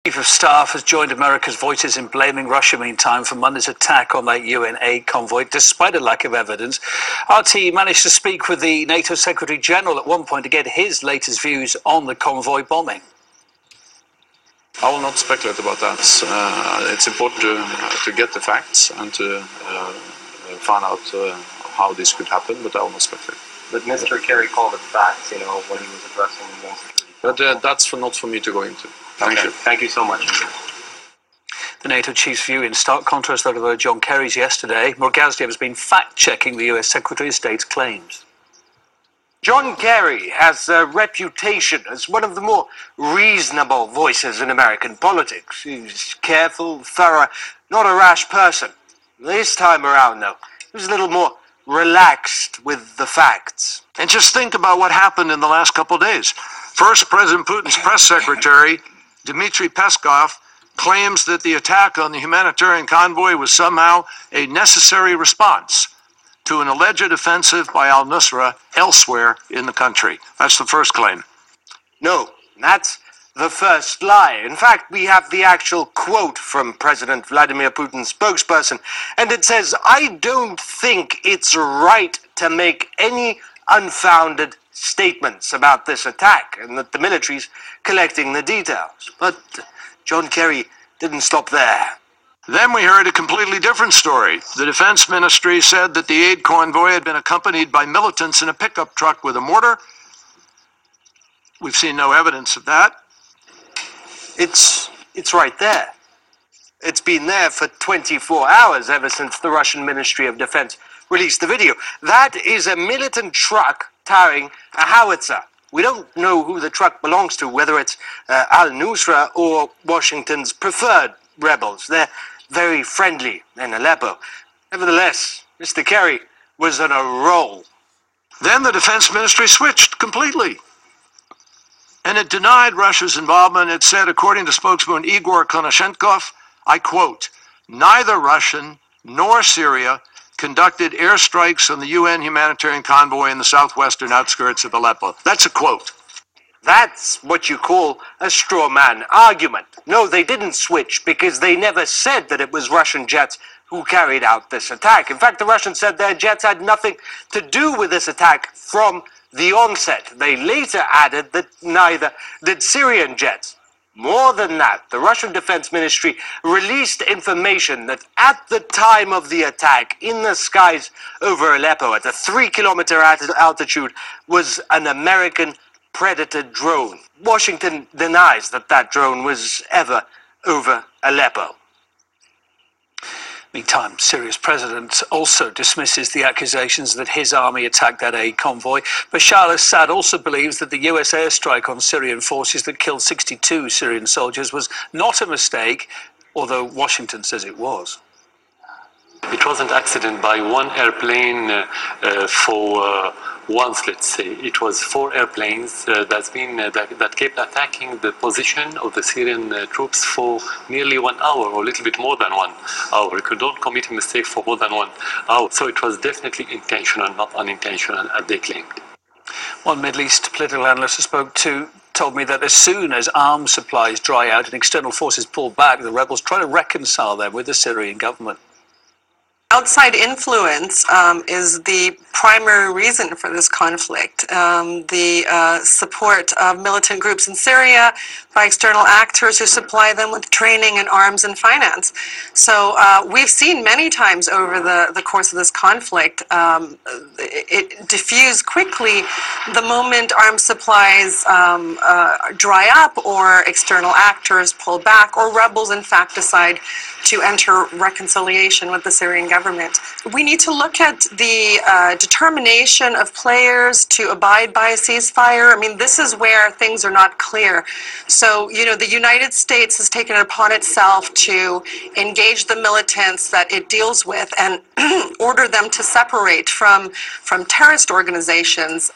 Chief of Staff has joined America's voices in blaming Russia, meantime, for Monday's attack on that UN aid convoy, despite a lack of evidence. RT managed to speak with the NATO Secretary General at one point to get his latest views on the convoy bombing. I will not speculate about that. It's important to get the facts and to find out how this could happen, but I will not speculate. But Mr. Kerry called it facts, when he was addressing the UN security. But that's not for me to go into. Thank you. Thank you so much. The NATO chief's view in stark contrast to that of John Kerry's yesterday. Morgaziev has been fact-checking the US Secretary of State's claims. John Kerry has a reputation as one of the more reasonable voices in American politics. He's careful, thorough, not a rash person. This time around, though, he was a little more relaxed with the facts. And just think about what happened in the last couple of days. First, President Putin's press secretary, Dmitry Peskov, claims that the attack on the humanitarian convoy was somehow a necessary response to an alleged offensive by al-Nusra elsewhere in the country. That's the first claim. No, that's the first lie. In fact, we have the actual quote from President Vladimir Putin's spokesperson, and it says, "I don't think it's right to make any unfounded statements about this attack, and that the military's collecting the details." But John Kerry didn't stop there. Then we heard a completely different story. The Defense Ministry said that the aid convoy had been accompanied by militants in a pickup truck with a mortar. We've seen no evidence of that. It's right there. It's been there for 24 hours ever since the Russian Ministry of Defense released the video. That is a militant truck carrying a howitzer. We don't know who the truck belongs to, whether it's al-Nusra or Washington's preferred rebels. They're very friendly in Aleppo. Nevertheless, Mr. Kerry was on a roll. Then the Defense Ministry switched completely. And it denied Russia's involvement. It said, according to spokesman Igor Konashenkov, I quote, "Neither Russian nor Syria conducted airstrikes on the UN humanitarian convoy in the southwestern outskirts of Aleppo." That's a quote. That's what you call a straw man argument. No, they didn't switch because they never said that it was Russian jets who carried out this attack. In fact, the Russians said their jets had nothing to do with this attack from the onset. They later added that neither did Syrian jets. More than that, the Russian Defense Ministry released information that at the time of the attack, in the skies over Aleppo at a 3-kilometer altitude, was an American Predator drone. Washington denies that that drone was ever over Aleppo. Meantime, Syria's president also dismisses the accusations that his army attacked that aid convoy. Bashar al-Assad also believes that the US airstrike on Syrian forces that killed 62 Syrian soldiers was not a mistake, although Washington says it was. It wasn't accident by one airplane for once, let's say. It was 4 airplanes that kept attacking the position of the Syrian troops for nearly 1 hour, or a little bit more than 1 hour. You don't commit a mistake for more than 1 hour. So it was definitely intentional, not unintentional, as they claimed. One Middle East political analyst I spoke to told me that as soon as arms supplies dry out and external forces pull back, the rebels try to reconcile them with the Syrian government. Outside influence is the primary reason for this conflict. The support of militant groups in Syria by external actors who supply them with training and arms and finance. So we've seen many times over the course of this conflict, it diffuse quickly the moment arms supplies dry up or external actors pull back or rebels in fact decide to enter reconciliation with the Syrian government. We need to look at the determination of players to abide by a ceasefire. I mean, this is where things are not clear. So, the United States has taken it upon itself to engage the militants that it deals with and order them to separate from terrorist organizations.